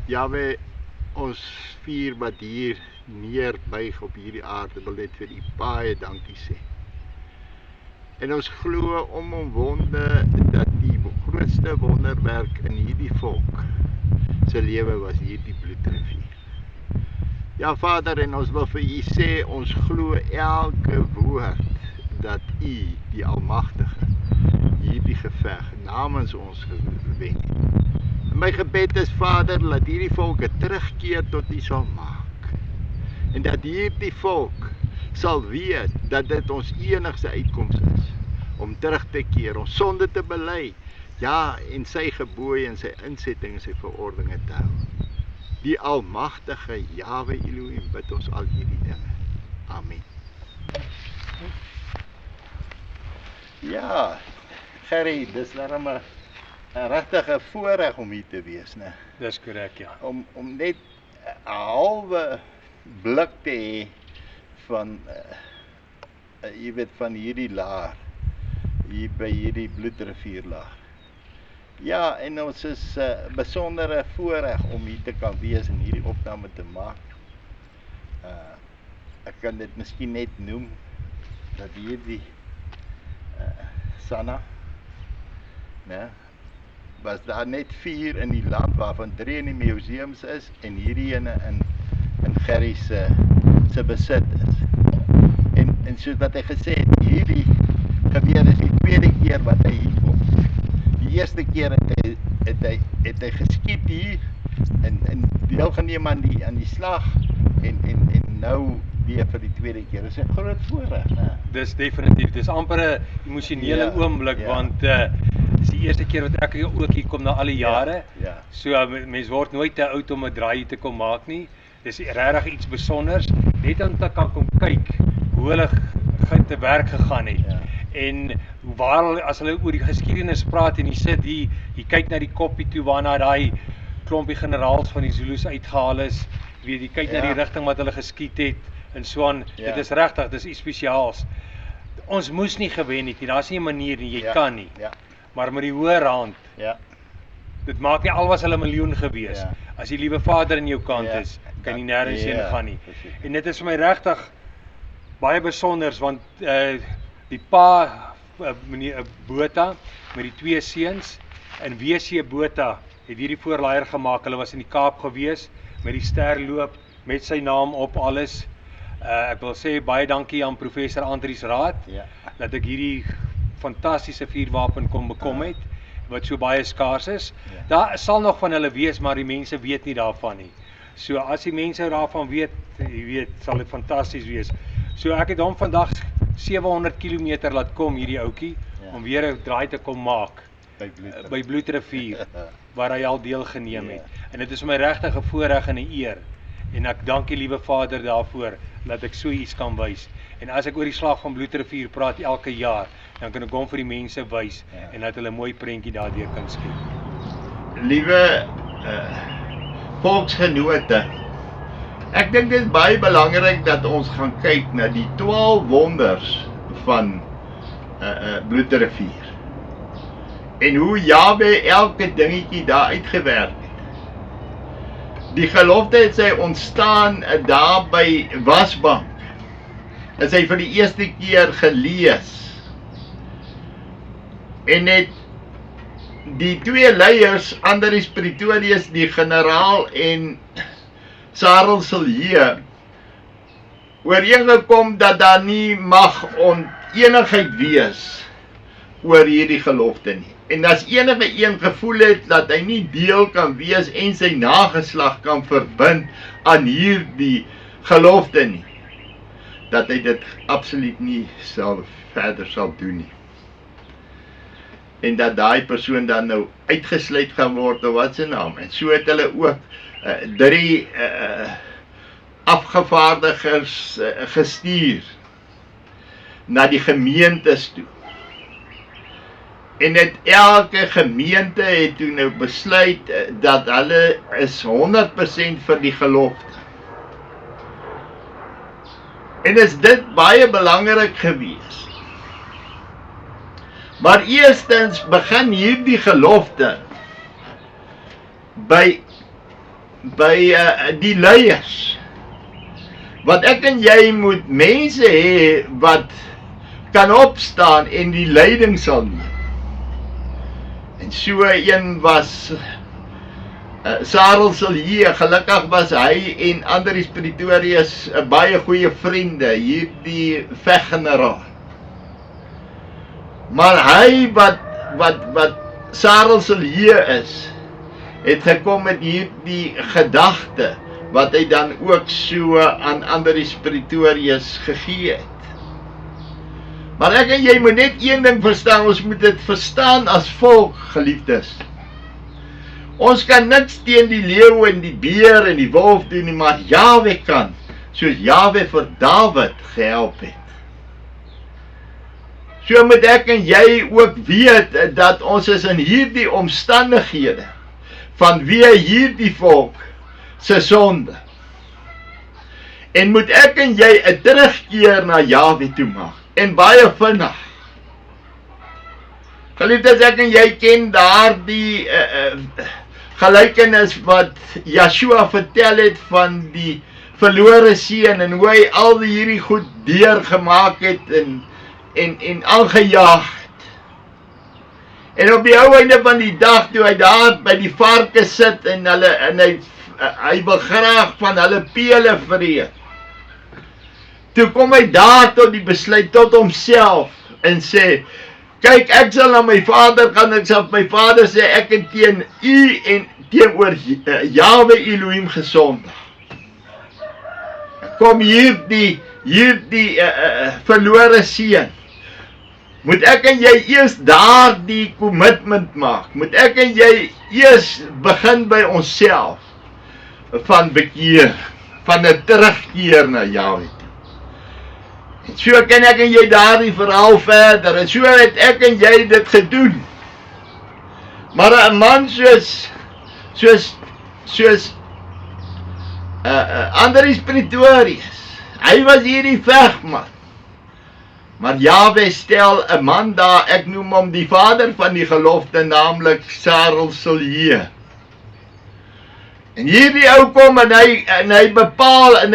Jahwe, ons vier wat hier neerbuig op hierdie aarde, wil net vir die baie dankie sê. En ons glo omwonde dat die grootste wonderwerk in hierdie volk se lewe was hierdie bloedrivier. Ja Vader, en ons wil vir U sê, ons glo elke woord dat U, die Almagtige, hierdie geveg namens ons gewen het. My gebed is, Vader, laat hierdie volk 'n terugkeer tot U sal maak. En dat hierdie volk sal weet dat dit ons enigste uitkoms is om terug te keer, ons sonde te bely, ja, en sy gebooie en sy insetting en sy verordeninge te hou. Die Almagtige Jahwe Elohim bid ons al hierdie dinge. Amen. Ja, Gerry, dis daarom 'n regtige voorreg om hier te wees, né? Dis korrek, ja. Om net 'n halwe blik te hê van jy weet, van hierdie laar hier by hierdie bloedrivierlaag. Ja, en ons is besondere voorreg om hier te kan wees en hierdie opname te maak. Ek kan dit miskien net noem dat hierdie Sanna, né, was daar net 4 in die land, waarvan 3 in die museums is en hierdie ene in Gerry se besit is. En soos wat hy gesê het, hierdie gebeur is die tweede keer wat hy hier kom. Die eerste keer het hy geskiet hier en deelgeneem aan die slag en nou weer vir die tweede keer. Dit is 'n groot voorreg, né? Dis definitief, dis amper 'n emosionele oomblik, want dis die eerste keer wat ek ook hier kom na al die jare. Ja. So mens word nooit te oud om 'n draai te kom maak nie. Dis regtig iets besonders, net om te kan kom kyk hoe hulle te werk gegaan het. Ja. En waar as hulle oor die geskiedenis praat en jy sit hier, jy kyk na die koppie toe waarna daai klompie generaals van die Zulus uitgehaal is, jy kyk na die rigting wat hulle geskiet het en so aan. Dit is regtig, dis iets spesiaals. Ons moes nie gewen het nie, daar's nie 'n manier nie, jy kan nie. Ja. Maar met die hoër hand, dit maak nie al was hulle 1 miljoen gewees. As die liewe Vader in jou kant is, kan jy nêrens heen gaan nie. En dit is vir my regtig baie besonders, want die pa, meneer Botha, met die 2 seuns, in WC Botha, het hierdie voorleier gemaak. Hulle was in die Kaap gewees, met die sterloop, met sy naam op alles. Ek wil sê baie dankie aan professor Andries Raad, dat ek hierdie fantastiese vuurwapen kon bekom het, wat so baie skaars is. Daar sal nog van hulle wees, maar die mense weet nie daarvan nie. So as die mense daarvan weet, jy weet, sal dit fantasties wees. So ek het hom vandag 700 km laat kom, hierdie ouetjie, om weer 'n draai te kom maak by Bloedrivier, waar hy al deel geneem het. En dit is my regtig 'n voorreg en 'n eer. En ek dank die liewe Vader daarvoor, dat ek so iets kan wys. En as ek oor die slag van Bloedrivier praat elke jaar, dan kan ek hom vir die mense wys, en dat hulle 'n mooi prentjie daardeur kan skep. Liewe volksgenote, ek dink dit is baie belangrik dat ons gaan kyk na die 12 wonders van Bloedrivier. En hoe Jahwe elke dingetjie daar uitgewerk het. Die gelofte het sy ontstaan daar by Wasbank. Is hy vir die eerste keer gelees. En het die 2 leiers, Andries Pretorius, die generaal, en Sarel Silje, ooreengekom dat daar nie mag oneenigheid wees oor hierdie gelofte nie. En as enige een gevoel het dat hy nie deel kan wees en sy nageslag kan verbind aan hierdie gelofte nie, dat hy dit absoluut nie verder sal doen nie. En dat daai persoon dan nou uitgesluit gaan word, of wat sy naam. En so het hulle ook 3 afgevaardigers gestuur na die gemeentes toe. En elke gemeente het toe nou besluit dat hulle is 100% vir die gelofte. En is dit baie belangrik gewees. Maar eerstens begin hierdie gelofte by die leiers. Want ek en jy moet mense hê wat kan opstaan en die leiding sal neem. En so een was Sarel Silje, gelukkig was hy en Andries Pretorius baie goeie vriende, hierdie veggeneraal. Maar hy wat Sarel Silje is, het gekom met hierdie gedagte, wat hy dan ook so aan Andries Pretorius gegee het. Maar ek en jy moet net een ding verstaan, ons moet dit verstaan as volk, geliefdes. Ons kan niks teen die leeu en die beer en die wolf doen nie, maar Jahwe kan, soos Jahwe vir Dawid gehelp het. So moet ek en jy ook weet, dat ons is in hierdie omstandighede, vanweë hierdie volk se sonde. En moet ek en jy 'n terugkeer na Jahwe toe maak, en baie vinnig. Geliefdes, ek en jy ken daardie gelykenis wat Joshua vertel het van die verlore seun, en hoe hy al hierdie goed deurgemaak het, en aangejaag het. En op die ou einde van die dag, toe hy daar by die varke sit, en hy wil graag van hulle pele vreet, toe kom hy daar tot die besluit, tot homself, en sê, kyk, ek sal na my vader gaan, ek sal my vader sê, ek het teen u en teenoor Jahwe Elohim gesondig. Kom hierdie verlore seun, moet ek en jy eers daardie commitment maak, moet ek en jy eers begin by onsself, van bekeer, van 'n terugkeer na Jahwe. En so kan ek en jy daardie verhaal verder, en so het ek en jy dit gedoen. Maar 'n man soos Andries Pretorius, hy was hierdie vegman. Maar Jahwe stel 'n man daar, ek noem hom die vader van die gelofte, naamlik Sarel Silje. En hierdie ou kom en hy bepaal en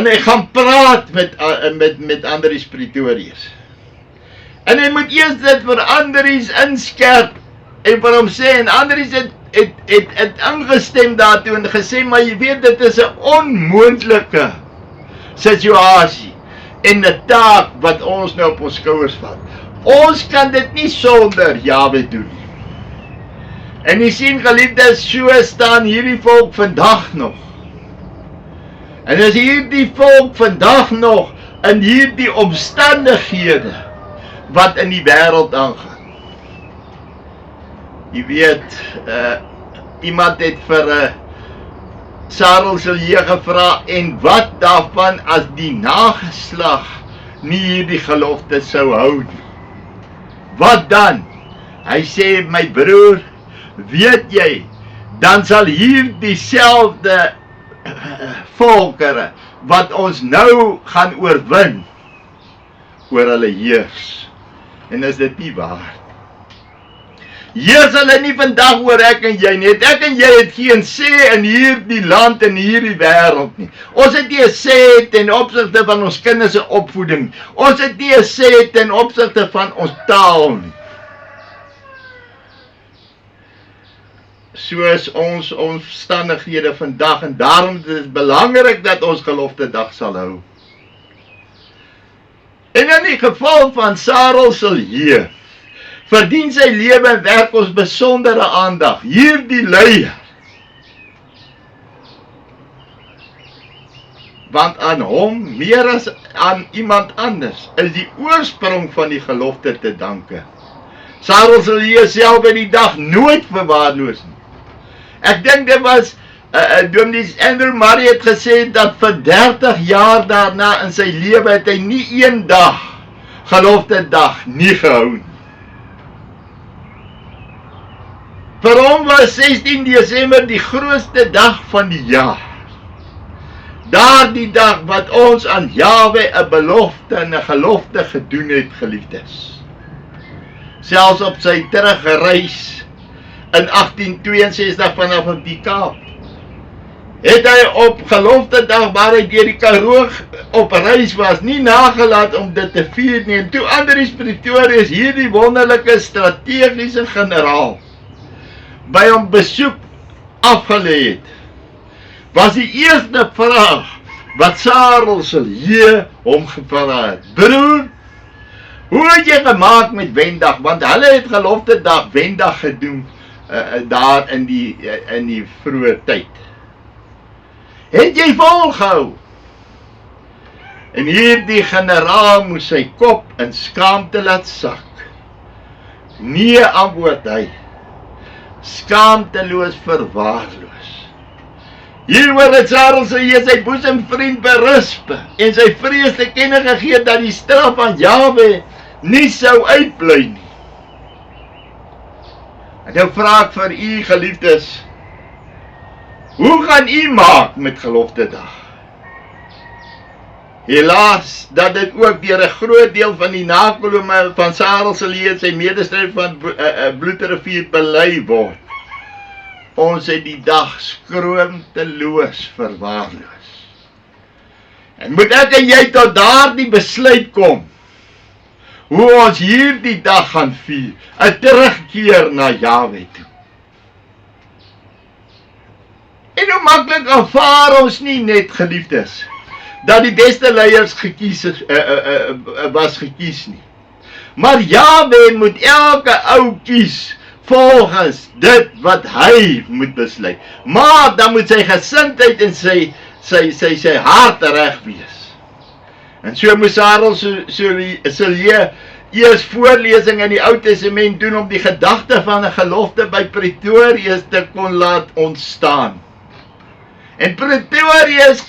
hy gaan praat met Andries Pretorius. En hy moet eers dit vir Andries inskerp en vir hom sê, en Andries het ingestem daartoe en gesê, maar jy weet, dit is 'n onmoontlike situasie en 'n taak wat ons nou op ons skouers vat. Ons kan dit nie sonder Jahwe doen nie. En jy sien, geliefdes, so staan hierdie volk vandag nog. En as hierdie volk vandag nog in hierdie omstandighede wat in die wêreld aangaan. Jy weet, iemand het vir Sarel Silje gevra, en wat daarvan as die nageslag nie hierdie gelofte sou hou nie? Wat dan? Hy sê, my broer, weet jy, dan sal hier dieselfde volkere wat ons nou gaan oorwin, oor hulle heers. En is dit nie waar? Heers hulle nie vandag oor ek en jy nie. Ek en jy het geen sê in hierdie land en hierdie wêreld nie. Ons het nie 'n sê ten opsigte van ons kinders se opvoeding. Ons het nie 'n sê ten opsigte van ons taal nie. Soos ons omstandighede vandag, en daarom is dit belangrik dat ons gelofte dag sal hou. En in die geval van Sarel Silje, verdien sy lewe en werk ons besondere aandag. Hierdie leier. Want aan hom, meer as aan iemand anders, is die oorsprong van die gelofte te danke. Sarel Silje self in die dag nooit verwaarloos nie. Ek dink dit was, Dominee Andrew Murray het gesê, dat vir 30 jaar daarna in sy lewe het hy nie een dag, gelofte dag, nie gehou nie. Vir hom was 16 Desember die grootste dag van die jaar. Daardie dag wat ons aan Jahwe 'n belofte en 'n gelofte gedoen het, geliefdes. Selfs op sy terugreis in 1862 vanaf die Kaap, het hy op gelofte dag waar hy deur die Karoo op reis was, nie nagelaat om dit te vier nie. En toe Andries Pretorius hierdie wonderlike strategiese generaal by hom besoek afgelê het, was die eerste vraag wat Sarel Silje hom gevra het: broer, hoe het jy gemaak met Wendag? Want hulle het gelofte dag Wendag gedoen daar in die vroeë tyd. Het jy volgehou? En hierdie generaal moes sy kop in skaamte laat sak. Nee, antwoord hy, skaamteloos verwaarloos. Hieroor het Sarel sy boesemvriend berisp en sy vrees te kenne gegee dat die straf van Jahwe nie sou uitbly nie. En nou vra ek vir u geliefdes, hoe gaan u maak met gelofte dag? Helaas dat dit ook deur 'n groot deel van die nakolome van Sarel Silje sy medestryder van Bloedrivier bely word. Ons het die dag skroomteloos verwaarloos. En moet ek en jy tot daardie besluit kom, hoe ons hierdie dag gaan vier, 'n terugkeer na Jahwe toe. En hoe maklik aanvaar ons nie net, geliefdes, dat die beste leiers was gekies nie. Maar Jahwe moet elke ou kies volgens dit wat hy moet besluit. Maar dan moet sy gesindheid en sy hart reg wees. En so moes Sarel Silje eers voorlesing in die Ou Testament doen om die gedagte van 'n gelofte by Pretorius te kon laat ontstaan. En Pretorius,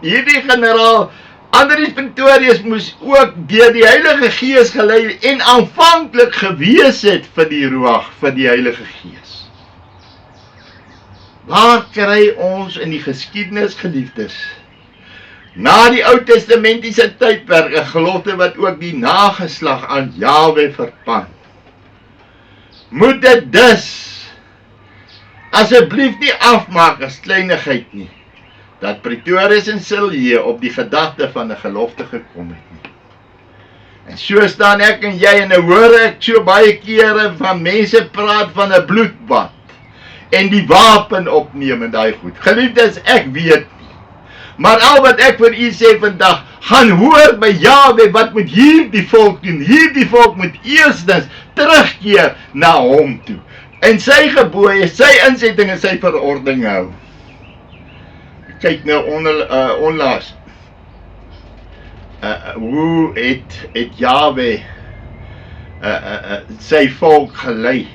hierdie generaal, Andries Pretorius moes ook deur die Heilige Gees gelei en aanvanklik gewees het vir die Ruach, vir die Heilige Gees. Waar kry ons in die geskiedenis, geliefdes, na die Ou Testamentiese tydperk 'n gelofte wat ook die nageslag aan Jahwe verpand? Moet dit dus asseblief nie afmaak as kleinigheid nie, dat Pretorius en Silje op die gedagte van 'n gelofte gekom het nie. En so staan ek en jy en hoor ek so baie kere van mense praat van 'n bloedbad en die wapen opneem en daai goed. Geliefdes, ek weet nie. Maar al wat ek vir u sê vandag, gaan hoor by Jahwe, wat moet hierdie volk doen? Hierdie volk moet eerstens terugkeer na hom toe. En sy gebooie, sy insetting en sy verordening hou. Kyk nou onlaas. Hoe het Jahwe sy volk gelei?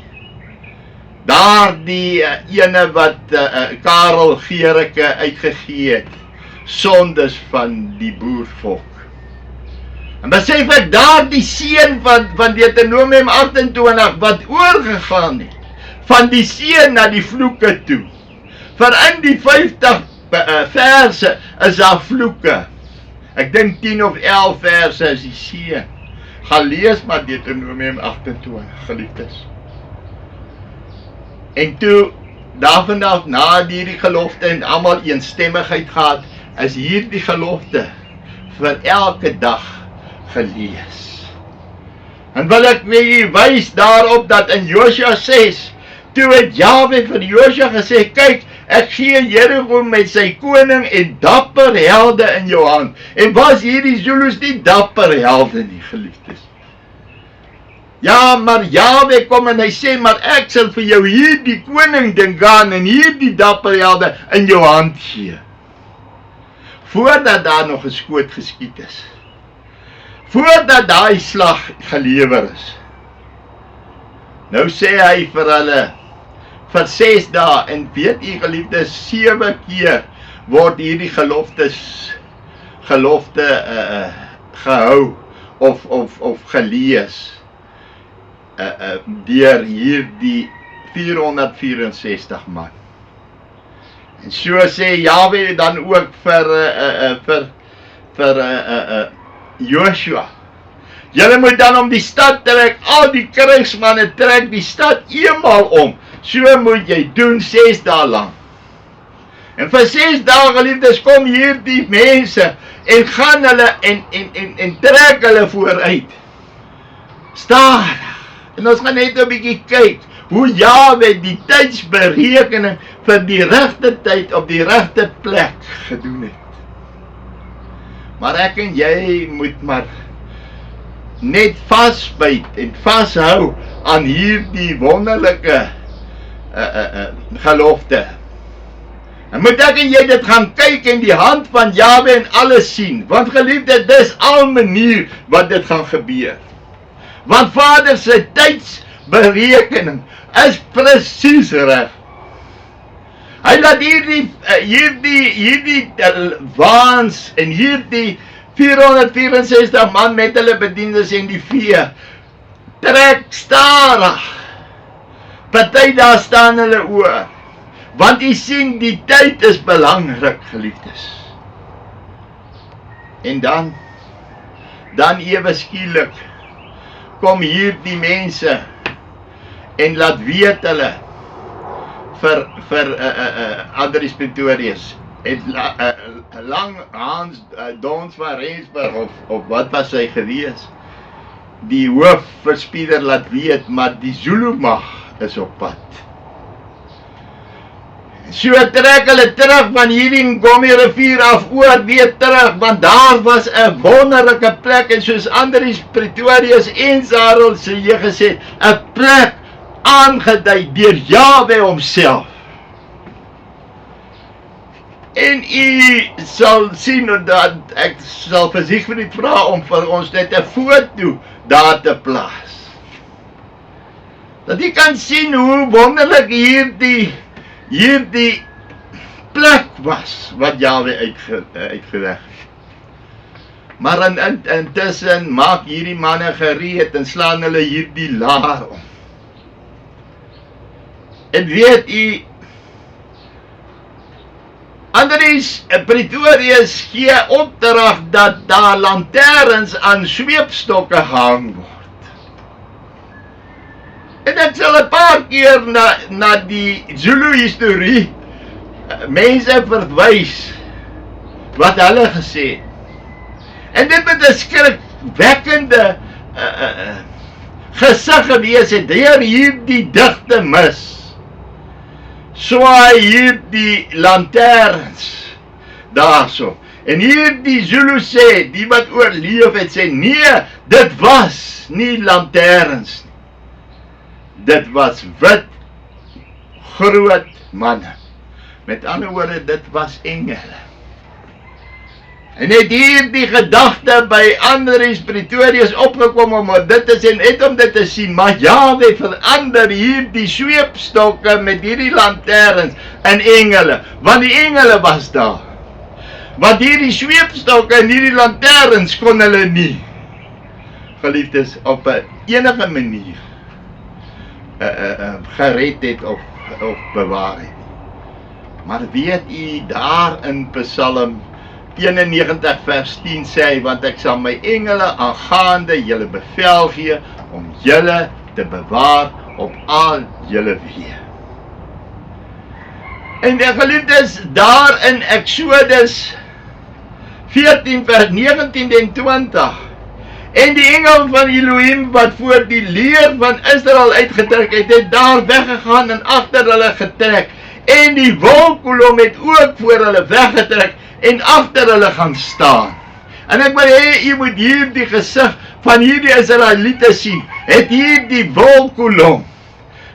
Daardie ene wat Karel Gericke uitgegee het, sondes van die boervolk. En besef ek daardie seën van Deuteronomium 28 wat oorgegaan het, van die seën na die vloeke toe. Vir in die 50 verse is daar vloeke. Ek dink 10 of 11 verse is die seën. Gaan lees maar Deuteronomium 28, geliefdes. En toe, daarvan af, na die gelofte en almal eensstemmigheid gehad, is hierdie gelofte vir elke dag gelees. En wil ek weer wys daarop dat in Josua 6, toe het Jahwe vir Josua gesê, kyk, ek gee Jericho met sy koning en dapper helde in jou hand. En was hierdie Zulus nie dapper helde nie, geliefdes? Ja, maar Jahwe kom en hy sê, maar ek sal vir jou hierdie koning Dingaan en hierdie dapper helde in jou hand gee. Voordat daar nog 'n skoot geskiet is. Voordat daai slag gelewer is. Nou sê hy vir hulle, vir 6 dae, en weet u geliefdes, 7 keer word hierdie gelofte gehou of gelees deur hierdie 464 man. En so sê Jahwe dan ook vir Joshua, julle moet dan om die stad trek, al die krygsmanne trek die stad eenmaal om. So moet jy doen 6 dae lang. En vir 6 dae, geliefdes, kom hier die mense en gaan hulle en trek hulle vooruit. Stadig. En ons gaan net 'n bietjie kyk hoe Jahwe die tydsberekening vir die regte tyd op die regte plek gedoen het. Maar ek en jy moet maar net vasbyt en vashou aan hierdie wonderlike gelofte. En moet ek en jy dit gaan kyk en die hand van Jahwe en alles sien, want geliefde, dis al manier wat dit gaan gebeur. Want Vader se tydsberekening is presies reg. Hy laat hierdie waans en hierdie 464 man met hulle bediendes en die vee trek stadig. Party daar staan hulle oor. Want jy sien, die tyd is belangrik, geliefdes. En dan ewe skielik kom hier die mense en laat weet hulle vir Andries Pretorius het lang Hans Dons van Rensburg of wat was hy gewees, die hoofverspieder laat weet, maar die Zulu mag is op pad. So trek hulle terug van hierdie Ngome rivier af oor weer terug, want daar was 'n wonderlike plek, en soos Andries Pretorius en Sarel se jy gesê, 'n plek aangedui deur Jahwe homself. En u sal sien dat ek sal vir Siegfried vra om vir ons net 'n foto daar te plaas. Dat u kan sien hoe wonderlik hierdie plek was wat Jahwe uitgeleg het. Maar intussen maak hierdie manne gereed en slaan hulle hierdie laar om. En weet u, Andries Pretorius gee opdrag dat daar lanterns aan sweepstokke gehang word. En ek sal 'n paar keer na die Zulu historie mense verwys wat hulle gesê het. En dit met 'n skrikwekkende gesig gewees het deur hierdie digte mis. Swaai hierdie lanterns daarso. En hierdie Zulu sê, die wat oorleef het, sê nee, dit was nie lanterns nie. Dit was wit, groot manne. Met ander woorde, dit was engele. En het hierdie gedagte by Andries Pretorius opgekom om dit te sien, net om dit te sien, maar Jahwe verander hierdie sweepstokke met hierdie lanterns in engele, want die engele was daar. Want hierdie sweepstokke en hierdie lanterns kon hulle nie, geliefdes, op enige manier gered het of bewaar het. Maar weet u, daar in Psalm 91 vers 10 sê hy, want ek sal my engele aangaande julle bevel gee om julle te bewaar op al julle weë. En die geliefdes, daar in Exodus 14 vers 19 en 20, en die engel van Elohim wat voor die leer van Israel uitgetrek het, het daar weggegaan en agter hulle getrek, en die wolkkolom het ook voor hulle weggetrek en agter hulle gaan staan. En ek wil hê, jy moet hier die gesig van hierdie Israeliete sien, het hier die wolkkolom,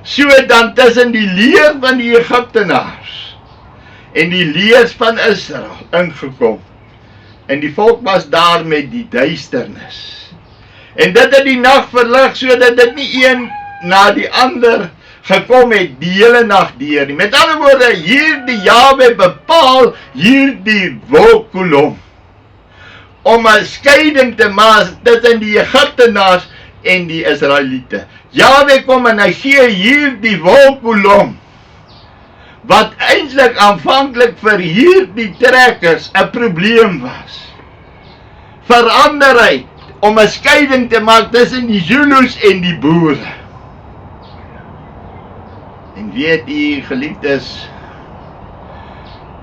so dan tussen die leer van die Egiptenaars en die leers van Israel ingekom. En die volk was daar met die duisternis. En dit het die nag verlig, sodat dit nie een na die ander gekom het die hele nag deur nie. Met ander woorde, hier die Jahwe bepaal hier die wolkkolom om 'n skeiding te maak tussen die Egiptenaars en die Israeliete. Jahwe kom en hy gee hier die wolkkolom wat eintlik aanvanklik vir hierdie trekkers 'n probleem was. Verander hy om 'n skeiding te maak tussen die Zulus en die boere. En weet u, geliefdes,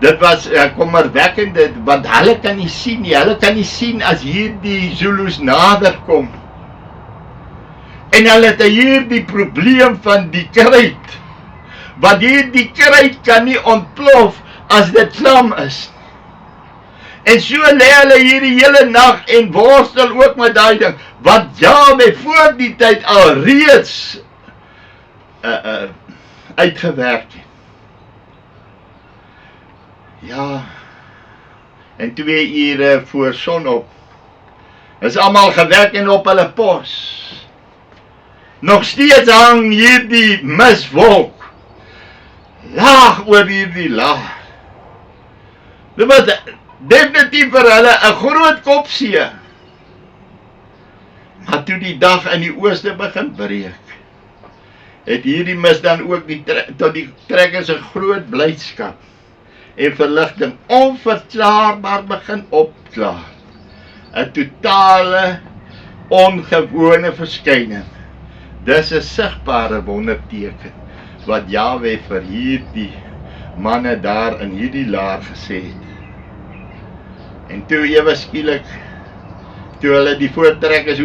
Dit was kommerwekkend, want hulle kan nie sien nie. Hulle kan nie sien as hierdie Zulus nader kom. En hulle het hierdie probleem van die kruit. Want hierdie kruit kan nie ontplof as dit vlam is. En so lê hulle hierdie hele nag en worstel ook met daai ding. Wat Jahwe voor die tyd al reeds uitgewerk het. Ja, en 2 ure voor sonop is almal gewek en op hulle pos. Nog steeds hang hierdie miswolk laag oor hierdie laag. Dit was definitief vir hulle 'n groot kopseer. Maar toe die dag in die ooste begin breek, het hierdie mis dan ook tot die trekkers 'n groot blydskap en verligting onverklaarbaar begin opklaar. 'n totale ongewone verskyning. Dis 'n sigbare wonderteken wat Jahwe vir hierdie manne daar in hierdie laar gesê het. En toe ewe skielik, toe hulle die voortrekkers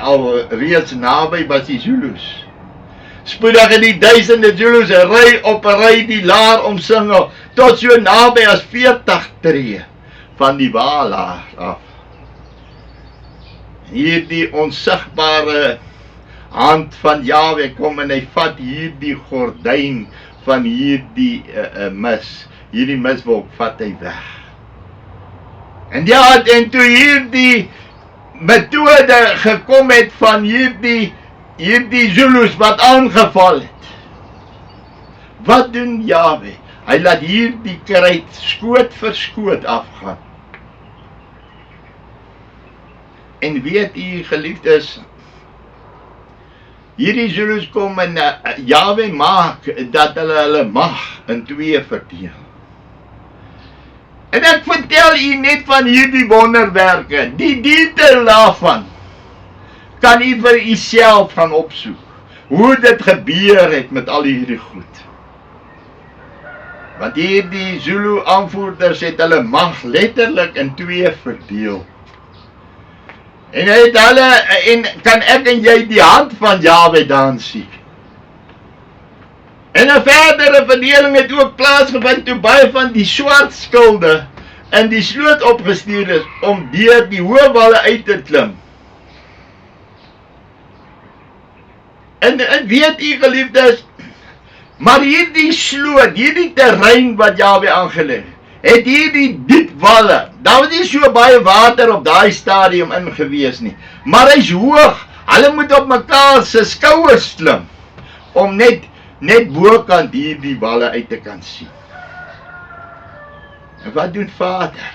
al reeds naby was die Zulus. Spoedig het die duisende Zulus 'n ry op 'n ry die laar omsingel, tot so naby as 40 tree van die waalaar af. Hierdie onsigbare hand van Jahwe kom en hy vat hierdie gordyn van hierdie mis, hierdie miswolk vat hy weg. En ja, en toe hierdie metode gekom het van hierdie Zulus wat aangeval het. Wat doen Jahwe? Hy laat hierdie kruit skoot vir skoot afgaan. En weet u geliefdes, hierdie Zulus kom en Jahwe maak dat hulle mag in 2 verdeel. En ek vertel u net van hierdie wonderwerke, die detail daarvan kan u vir u self gaan opsoek, hoe dit gebeur het met al hierdie goed. Want hierdie Zulu aanvoerders het hulle mag letterlik in 2 verdeel. En hy het hulle, en kan ek en jy die hand van Jahwe dan sien. En 'n verdere verdeling het ook plaasgevind toe baie van die swart skilde in die sloot opgestuur is om deur die hoë walle uit te klim. En weet u geliefdes, maar hierdie sloot, hierdie terrein wat Jahwe aangeleg het hierdie diep walle. Daar was nie so baie water op daai stadium ingewees nie, maar hy's hoog. Hulle moet op mekaar se skouers klim om net bokant hierdie walle uit te kan sien. En wat doen Vader?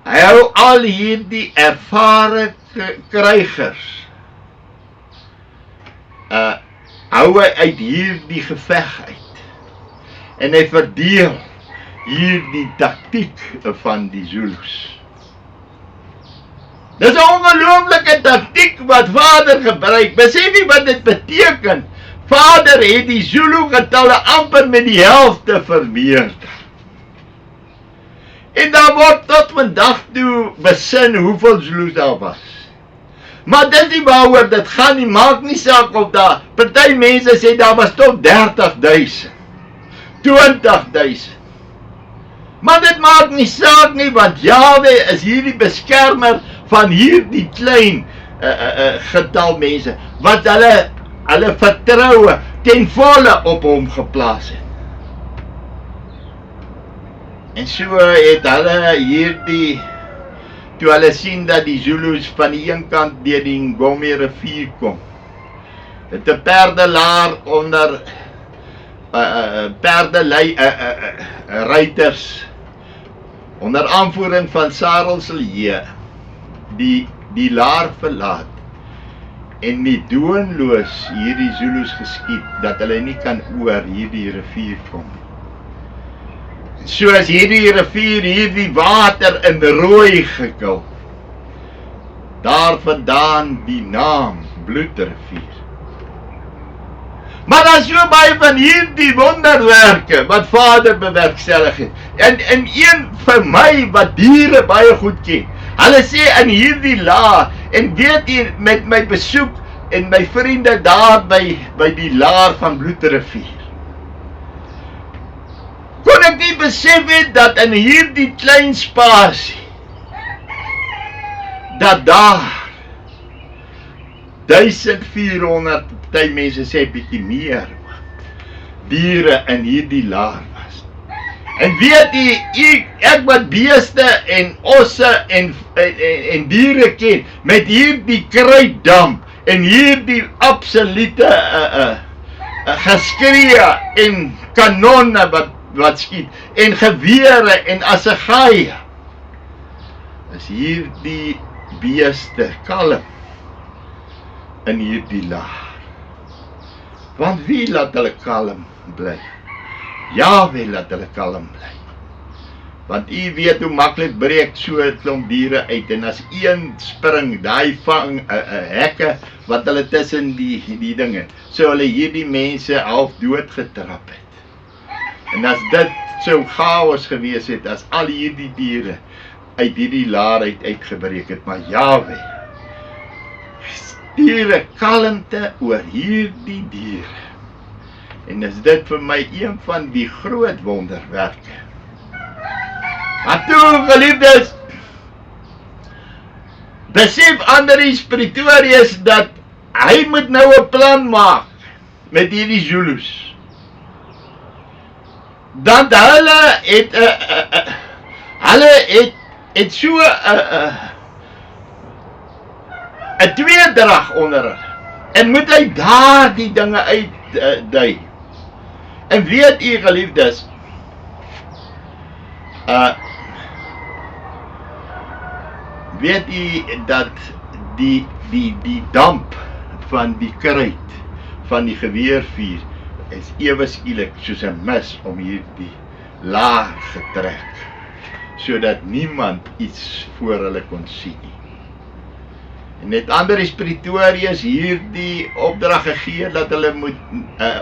Hy hou al hierdie ervare krygers hou hy uit hierdie geveg uit. En hy verdeel hierdie taktiek van die Zulus. Dis 'n ongelooflike taktiek wat Vader gebruik. Besef nie wat dit beteken. Vader het die Zulu getalle amper met die helfte vermeerder. En daar word tot vandag toe besin hoeveel Zulus daar was. Maar dis nie waaroor dit gaan nie, maak nie saak of daar, party mense sê daar was tot 30.000, 20.000. Maar dit maak nie saak nie, want Jahwe is hierdie beskermer van hierdie klein getal mense, wat hulle vertroue ten volle op hom geplaas het. En so het hulle hierdie, toe hulle sien dat die Zulus van die een kant deur die Ngome rivier kom, het 'n perdelaar onder ruiters onder aanvoering van Sarelselje die laar verlaat en met doonloos hierdie Zulus geskiet dat hulle nie kan oor hierdie rivier kom. Soos hierdie rivier hierdie water in rooi gekil. Daar vandaan die naam Bloedrivier. Maar daar is so baie van hierdie wonderwerke wat Vader bewerkstellig het. En een vir my wat diere baie goed ken. Hulle sê in hierdie laar, en weet jy, met my besoek en my vriende daar by die laar van Bloedrivier, kon ek nie besef het dat in hierdie klein spasie, dat daar 1400, party mense sê bietjie meer, diere in hierdie laar was. En weet jy, ek wat beeste en osse en diere ken, met hierdie kruitdamp en hierdie absolute geskree en kanonne wat skiet, en gewere en assegaaie, is hierdie beeste kalm in hierdie laar. Want wie laat hulle kalm bly? Jahwe laat hulle kalm bly. Want u weet hoe maklik breek so 'n klomp diere uit, en as een spring, daai vang hekke wat hulle tussen die dinge, so hulle hierdie mense half dood getrap het. En as dit so chaos gewees het, as al hierdie diere uit hierdie laar uitgebreek het, maar Jahwe stuur kalmte oor hierdie diere. En is dit vir my een van die groot wonderwerke. Maar toe, geliefdes, besef Andries Pretorius dat hy moet nou 'n plan maak met hierdie Zulus. Dat hulle het so 'n tweedrag onder hulle. En moet hy daar die dinge uitdui. En weet u, geliefdes, weet u dat die damp van die kruit van die geweervuur is ewe skielik soos 'n mis om hierdie laar getrek, sodat niemand iets voor hulle kon sien nie. En het Andries Pretorius hierdie opdrag gegee dat hulle moet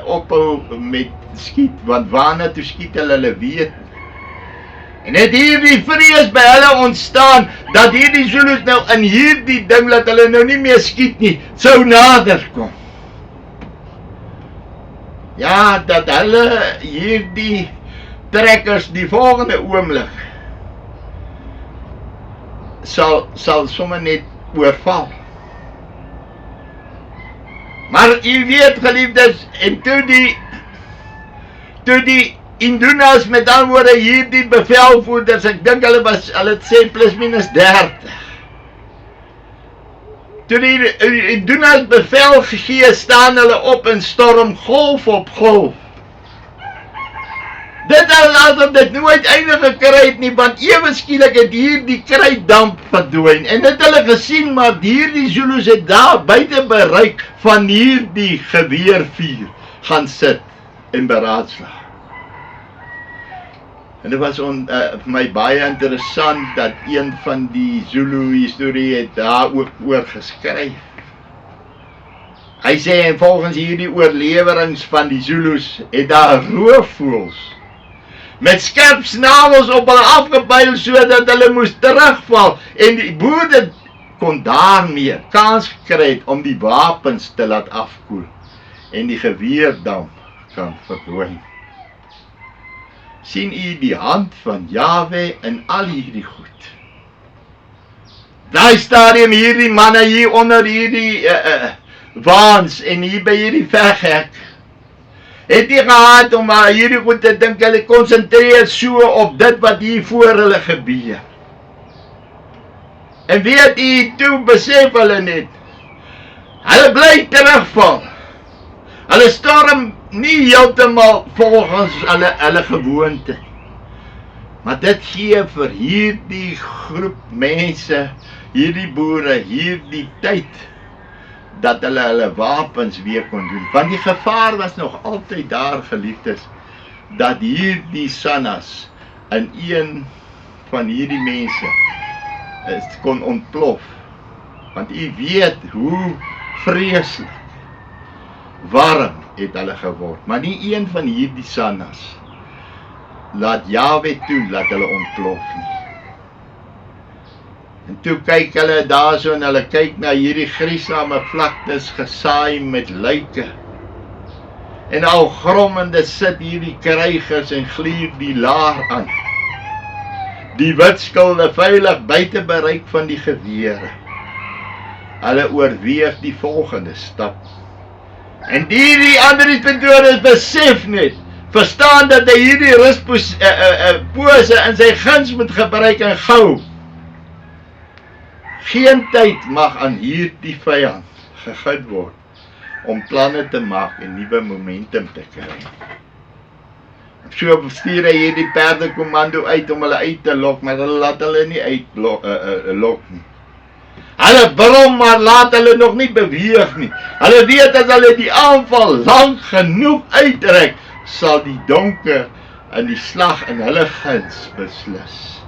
ophou met skiet, want waarna toe skiet hulle weet. En het hierdie vrees by hulle ontstaan, dat hierdie Zulus nou in hierdie ding, dat hulle nou nie meer skiet nie, sou nader kom. Ja, dat hulle hierdie trekkers die volgende oomblik sal sommer net oorval. Maar u weet, geliefdes, en toe die Indunas, met ander woorde hierdie bevelvoerders, ek dink hulle het sê plus minus 30. Toe die Indunas bevel gegee, staan hulle op en storm golf op golf. Dit asof dit nooit einde gekry het nie, want ewe skielik het hierdie kruitdamp verdwyn. En dit hulle gesien, maar hierdie Zulus het daar buite bereik van hierdie geweervuur gaan sit en beraadslaag. En dit was vir my baie interessant dat een van die Zulu historie het daar ook oor geskryf. Hy sê, en volgens hierdie oorlewerings van die Zulus het daar roofvoëls met skerp snavels op hulle afgepyl, sodat hulle moes terugval, en die boere kon daarmee kans gekry het om die wapens te laat afkoel, en die geweerdamp kan verdwyn. Sien u die hand van Jahwe in al hierdie goed? Daai stadium hierdie manne hier onder hierdie waans en hier by hierdie veghek, het nie gehad om hierdie goed te dink, hulle konsentreer so op dit wat hier voor hulle gebeur. En weet u, toe besef hulle net, hulle bly terugval. Hulle storm nie heeltemal volgens hulle gewoonte. Maar dit gee vir hierdie groep mense, hierdie boere, hierdie tyd, dat hulle wapens weer kon doen. Want die gevaar was nog altyd daar, geliefdes, dat hierdie Sannas in een van hierdie mense kon ontplof. Want u weet hoe vreeslik warm het hulle geword. Maar nie een van hierdie Sannas laat Jahwe toe, laat hulle ontplof nie. En toe kyk hulle daar so en hulle kyk na hierdie griesame vlaktes gesaai met luike. En al grommende sit hierdie krygers en gluur die laar aan. Die witskilde veilig buite bereik van die gewere. Hulle oorweeg die volgende stap. En die ander Petrus besef net, verstaan dat hy hierdie ruspose in sy guns moet gebruik en gou. Geen tyd mag aan hierdie vyand gegee word om planne te maak en nuwe momentum te kry. So stuur hy hierdie perdekommando uit om hulle uit te lok, maar hulle laat hulle nie uitlok nie. Hulle brom, maar laat hulle nog nie beweeg nie. Hulle weet as hulle die aanval lank genoeg uitrek, sal die donker in die slag in hulle guns beslis.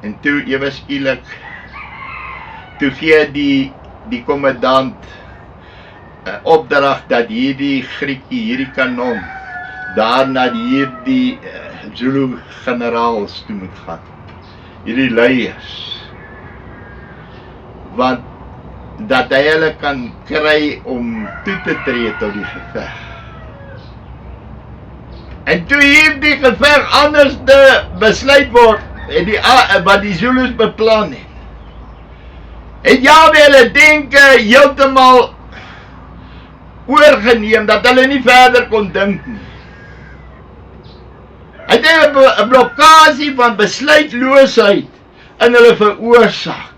En toe ewe skielik, toe gee die kommandant opdrag dat hierdie Griekie, hierdie kanon, daarna hierdie Zulu generaals toe moet gaan. Hierdie leiers. Want dat hy hulle kan kry om toe te tree tot die geveg. En toe hierdie geveg anders besluit word, wat die Zulus beplan het. En Jahwe hulle denke heeltemal oorgeneem, dat hulle nie verder kon dink nie. Hy het 'n blokkasie van besluitloosheid in hulle veroorsaak.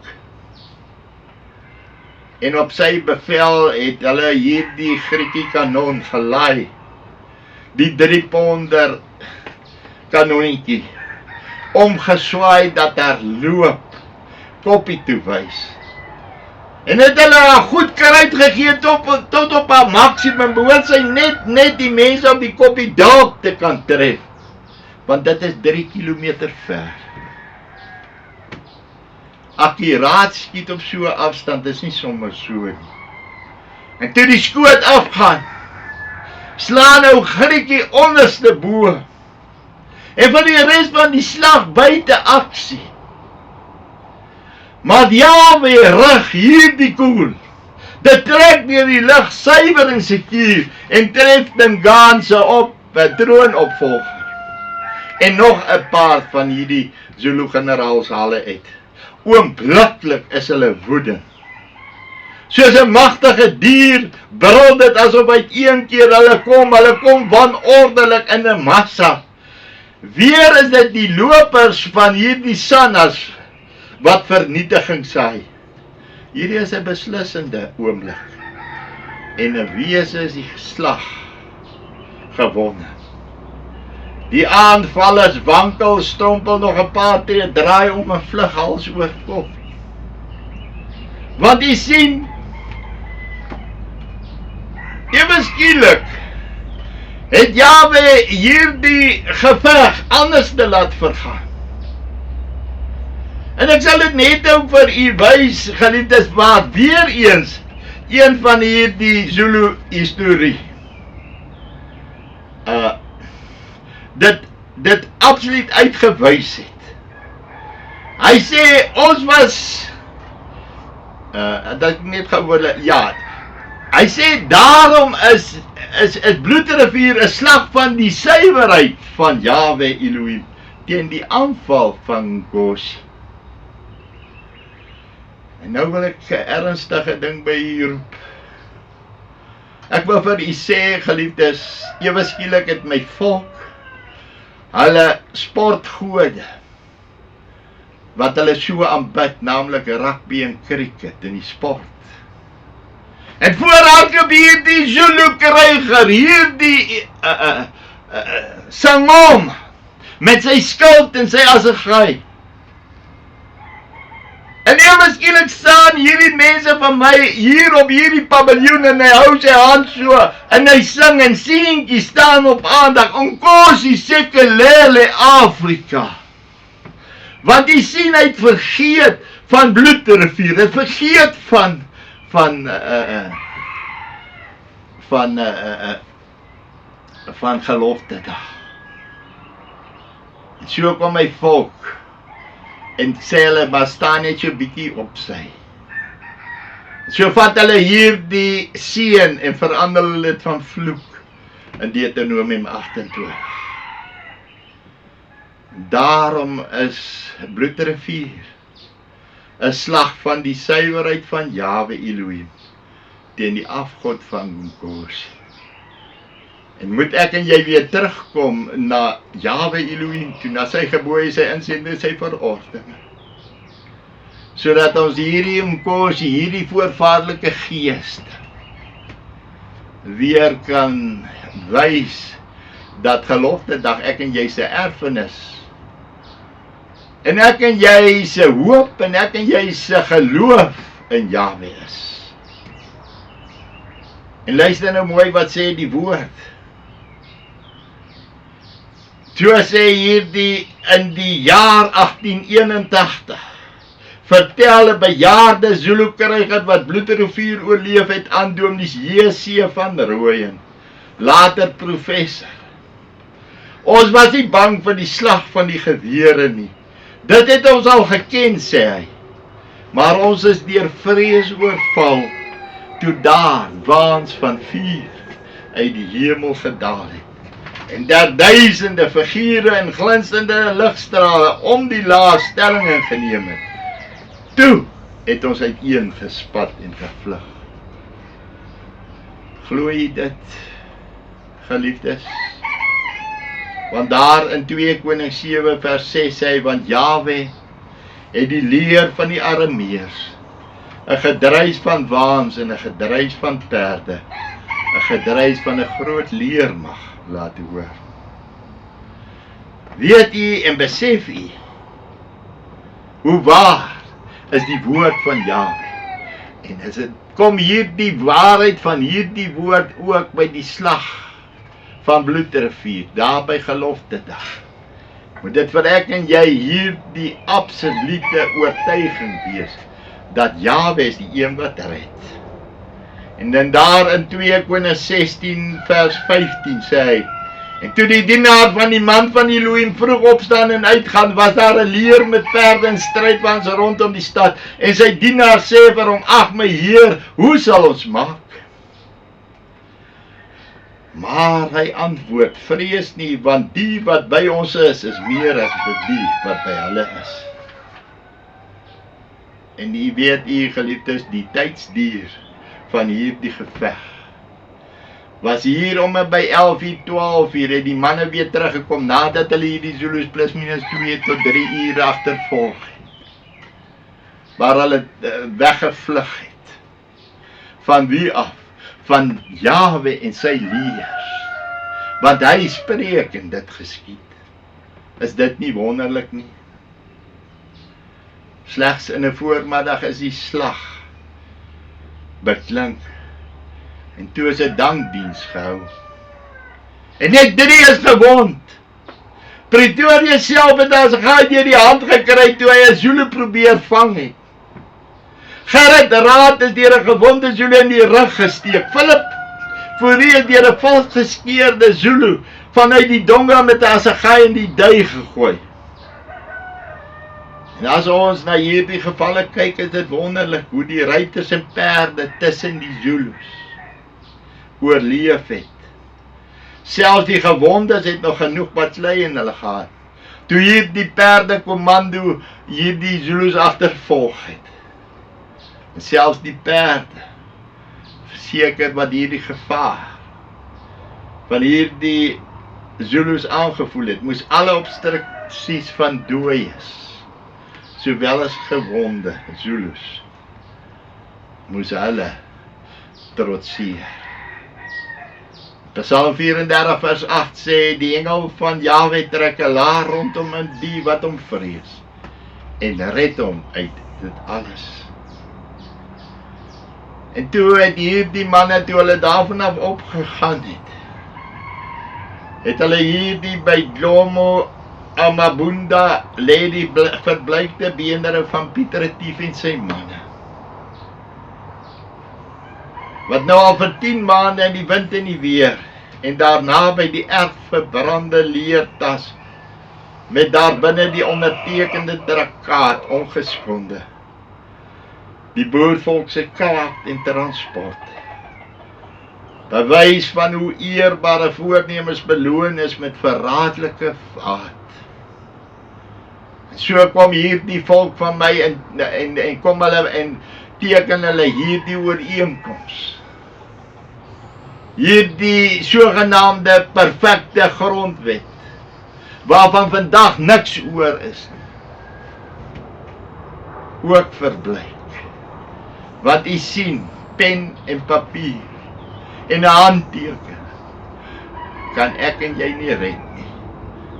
En op sy bevel het hulle hierdie Griekie kanon gelaai. Die 3-ponder kanonnetjie omgeswaai dat daar loop koppie toe wys. En het hulle goed kruid gegee tot op haar maksimum, behoort sy net die mense op die koppie dalk te kan tref. Want dit is 3 kilometer ver. Akkuraat skiet op so 'n afstand, is nie sommer so nie. En toe die skoot afgaan, slaan nou Griekie onderste bo. En van die res van die slag buite aksie. Maar Jahwe rig hierdie koel. Dit trek deur die lug suiwer en sekuur en tref Dingaan se troonopvolger. En nog 'n paar van hierdie Zulu generaals hale uit. Oombliklik is hulle woedend. Soos 'n magtige dier brul dit asof uit een keer hulle kom wanordelik in 'n massa. Weer is dit die lopers van hierdie Sannas wat vernietiging saai. Hierdie is 'n beslissende oomblik. En 'n wese is die geslag gewonne. Die aanvallers wankel, strompel nog 'n paar tree, draai om 'n vlug hals oor kop. Want jy sien, ewe skielik het Jahwe hierdie geveg anders te laat vergaan. En ek sal dit net ook vir u wys, geliefdes, maar weer eens een van hierdie Zulu historie. Dit absoluut uitgewys het. Hy sê ons was dat ek net gehoor, ja. Hy sê daarom is Bloedrivier 'n slag van die suiwerheid van Jahwe Elohim teen die aanval van Gos. En nou wil ek 'n ernstige ding by u roep. Ek wil vir u sê, geliefdes, ewe skielik het my volk hulle sportgode wat hulle so aanbid, naamlik rugby en cricket in die sport. En vooral gebeur die Zulu kryger, hierdie Sangom met sy skild en sy assegaai. En ewe skielik staan hierdie mense van my hier op hierdie paviljoen en hy hou sy hand so en hy sing en seentjie staan op aandag, Nkosi Sikelel' Afrika. Want die sien hy het vergeet van Bloedrivier, het vergeet van van gelofte dag. En so kom my volk en sê hulle, maar staan net so bietjie op sy. So vat hulle hier die seën en verander hulle dit van vloek in Deuteronomium 28. Daarom is Bloedrivier 'n slag van die suiwerheid van Jahwe Elohim teen die afgod van Nkosi. En moet ek en jy weer terugkom na Jahwe Elohim toe, na sy gebooie, sy insettinge, sy verordeninge. Sodat ons hierdie Nkosi, hierdie voorvaderlike geeste weer kan wys dat gelofte dag ek en jy se erfenis en ek en jy se hoop en ek en jy se geloof in Jahwe is. En luister nou mooi wat sê die woord. So sê hierdie in die jaar 1881 vertel 'n bejaarde Zulu kruiger wat Bloedrivier oorleef het aan Dominee J.C. van Rooyen, later professor. Ons was nie bang vir die slag van die gewere nie. Dit het ons al geken, sê hy. Maar ons is deur vrees oorval toe daar waans van vuur uit die hemel gedaal het. En daar duisende figure en glinsende ligstrale om die laagstellingen geneem het. Toe het ons uiteen gespat en gevlug. Glo jy dit, geliefdes? Want daar in 2 Konings 7 vers 6 sê hy, want Jahwe het die leer van die Arameërs, 'n gedruis van waans en 'n gedruis van perde, 'n gedruis van 'n groot leermag laat hoor. Weet u en besef u hoe waar is die woord van Jahwe? En is dit kom hierdie waarheid van hierdie woord ook by die slag van Bloedrivier, daar by gelofte dag. Moet dit vir ek en jy hierdie absolute oortuiging wees dat Jahwe is die een wat red. En dan daar in 2 Konings 16 vers 15 sê hy, en toe die dienaar van die man van Elohim vroeg opstaan en uitgaan, was daar 'n leer met perde en strijdwaans rondom die stad, en sy dienaar sê vir hom, ag my Heer, hoe sal ons maak? Maar hy antwoord, vrees nie, want die wat by ons is meer as die wat by hulle is. En u weet u geliefdes, die tydsduur van hierdie geveg was hier om by 11 uur, 12 uur, het die manne weer teruggekom, nadat hulle hierdie Zulus plus minus 2 tot 3 uur agtervolg het, waar hulle weggevlug het. Van wie af? Van Jahwe en sy leers, want hy spreek en dit geskied. Is dit nie wonderlik nie? Slegs in 'n voormiddag is die slag beklink, en toe is 'n dankdiens gehou, en net 3 is gewond. Pretoria self het as hy deur die hand gekry toe hy 'n Zulu probeer vang het. Gerrit Raad is deur 'n gewonde Zulu in die rug gesteek. Philip Fourie is deur 'n valsgeskeerde Zulu vanuit die donga met 'n assegaai in die dui gegooi. En as ons na hierdie gevalle kyk, is dit wonderlik hoe die ruiters en perde tussen die Zulus oorleef het. Selfs die gewondes het nog genoeg baklei in hulle gehad, toe hierdie perde kommando hierdie Zulus agtervolg het. En selfs die perde verseker wat hierdie gevaar van hierdie Zulus aangevoel het, moes alle obstruksies van dooies, sowel as gewonde Zulus, moes hulle trotseer. Psalm 34 vers 8 sê, die engel van Jahwe trek 'n laar rondom in die wat hom vrees, en red hom uit dit alles. En toe het hierdie manne, toe hulle daarvan af opgegaan het hulle hierdie by Glomo Amabunda lê die verbleikte beendere van Pieter Retief en sy manne. wat nou al vir 10 maande in die wind en die weer, en daarna by die erf verbrande leertas, met daarbinne die ondertekende traktaat ongeskonde. Die boervolk se kracht en transport. Bewys van hoe eerbare voornemens beloon is met verraadelike vaart. En so kom hierdie volk van my en kom hulle en teken hulle hierdie ooreenkoms. Hierdie sogenaamde perfekte grondwet, waarvan vandag niks oor is nie, ook verblyk. Wat u sien, pen en papier, en 'n handteken, kan ek en jy nie red nie.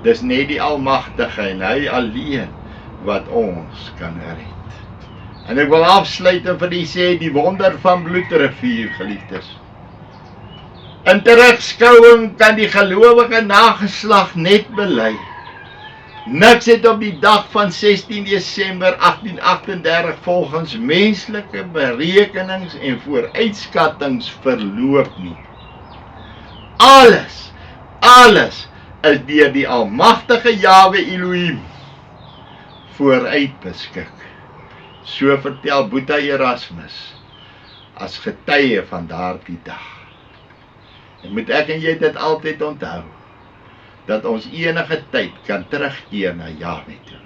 Dis net die Almagtige en hy alleen wat ons kan red. En ek wil afsluit en vir u sê, die wonder van Bloedrivier, geliefdes. In terugskouing kan die gelowige nageslag net bely. Niks het op die dag van 16 Desember 1838 volgens menslike berekenings en vooruitskattings verloop nie. Alles is deur die almagtige Jahwe Elohim vooruit beskik. So vertel Boeta Erasmus as getuie van daardie dag. En moet ek en jy dit altyd onthou, dat ons enige tyd kan terugkeer na Jahwe toe.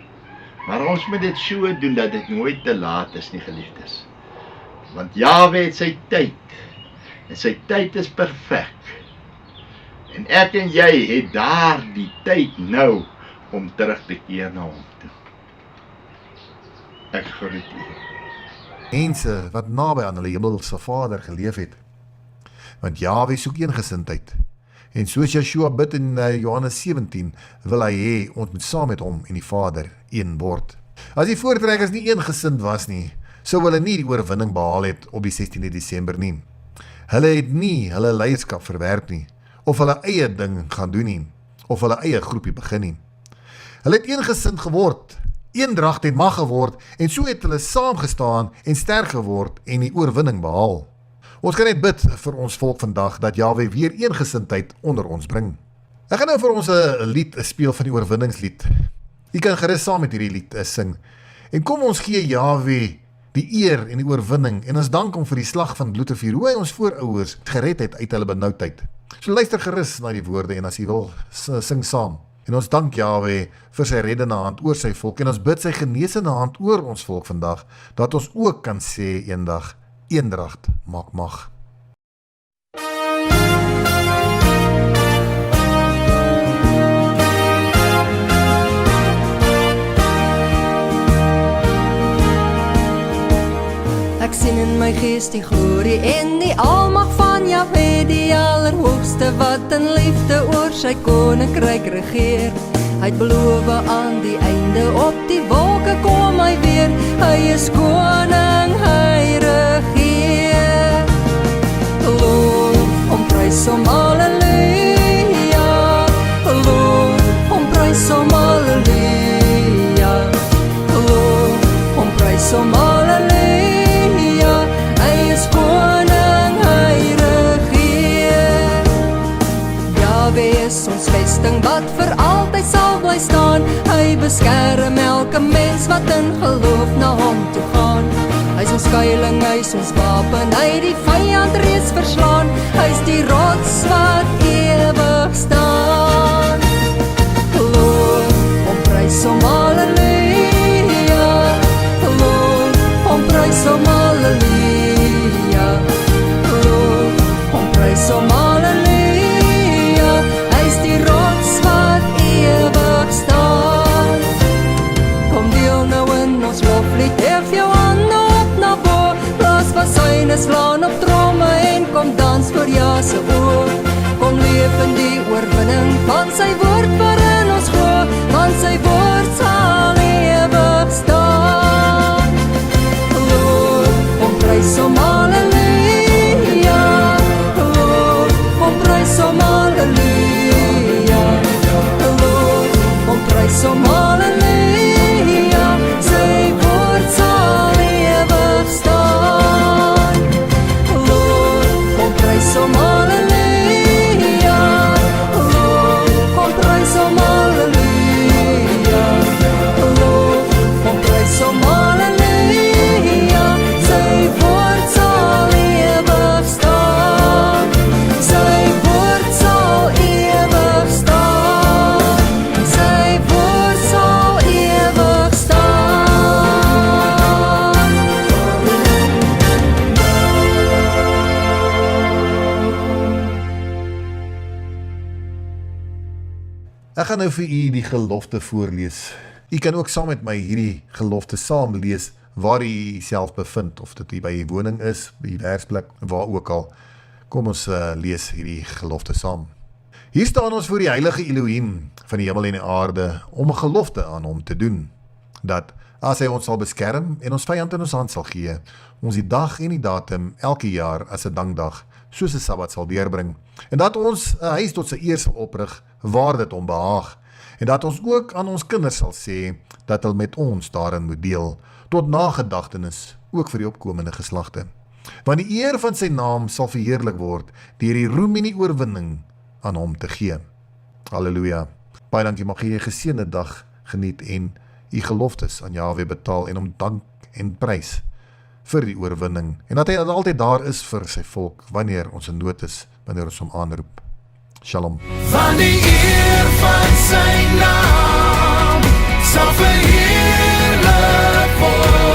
Maar ons moet dit so doen dat dit nooit te laat is nie, geliefdes. Want Jahwe het sy tyd, en sy tyd is perfek. En ek en jy het daar die tyd nou om terug te keer na hom toe. Ek groet u. Mense wat naby aan hulle hemelse Vader geleef het. Want Jahwe soek eengesindheid. En soos Joshua bid in Johannes 17, wil hy hê ons moet saam met hom en die Vader een word. As die voortrekkers nie eengesind was nie, sou hulle nie die oorwinning behaal het op die 16de Desember nie. Hulle het nie hulle leierskap verwerp nie, of hulle eie ding gaan doen nie, of hulle eie groepie begin nie. Hulle het eengesind geword, eendracht het mag geword, en so het hulle saamgestaan en sterk geword en die oorwinning behaal. Ons kan net bid vir ons volk vandag, dat Jahwe weer eengesindheid onder ons bring. Ek gaan nou vir ons 'n lied speel van die oorwinningslied. U kan gerus saam met hierdie lied sing. En kom ons gee Jahwe die eer en die oorwinning, en ons dank hom vir die slag van Bloedrivier, hoe hy ons voorouers gered het uit hulle benoudheid. So luister gerus na die woorde, en as u wil, sing saam. En ons dank Jahwe vir sy reddende hand oor sy volk, en ons bid sy genesende hand oor ons volk vandag, dat ons ook kan sê eendag, eendracht maak mag. Ek sien in my gees die glorie en die almag van Jahwe, die allerhoogste wat in liefde oor sy koninkryk regeer. Hy het beloof aan die einde op die wolke kom hy weer. Hy is koning, hy regeer. Loof, prys hom, halleluja. Loof, prys hom, halleluja. Loof, prys hom, halleluja. Hy is koning, hy regeer. Jahwe is ons vesting wat vir altyd sal bly staan. Hy beskerm elke mens wat in geloof na hom toe gaan. Hy is ons skuiling, hy is ons wapen, hy het die vyand reeds verslaan. Hy is die rots wat ewig staan. Loof, prys hom, halleluja. Loof, prys hom, halleluja. Loof, prys hom, halleluja. Hy is die rots wat ewig staan. Kom deel nou in ons loflied, hef jou hande op na bo. Blaas van syne, slaan op tromme en kom dans voor Ja se oor. Kom leef in die oorwinning van sy woord waarin ons glo, want sy woord sal ewig staan. Loof, prys hom, halleluja. Loof, prys hom, halleluja. Loof, prys hom, halleluja. Sy woord sal ewig staan. Loof, Ek gaan nou vir u die gelofte voorlees. U kan ook saam met my hierdie gelofte saam lees waar u self bevind, of dit by u woning is, by u werksplek, waar ook al. Kom ons lees hierdie gelofte saam. Hier staan ons voor die heilige Elohim van die hemel en die aarde om 'n gelofte aan hom te doen, dat as hy ons sal beskerm en ons vyand in ons hand sal gee, ons die dag en die datum elke jaar as 'n dankdag, soos 'n Sabbat sal deurbring, en dat ons 'n huis tot sy eer sal oprig, waar dit hom behaag, en dat ons ook aan ons kinders sal sê, dat hulle met ons daarin moet deel, tot nagedagtenis, ook vir die opkomende geslagte. Want die eer van sy naam sal verheerlik word, deur die roem en die oorwinning aan hom te gee. Halleluja. Baie dankie, mag jy 'n geseënde dag geniet en u geloftes aan Jahwe betaal en hom dank en prys vir die oorwinning, en dat hy altyd daar is vir sy volk, wanneer ons in nood is, wanneer ons hom aanroep. Shalom. Van die eer van sy naam sal verheerlik word.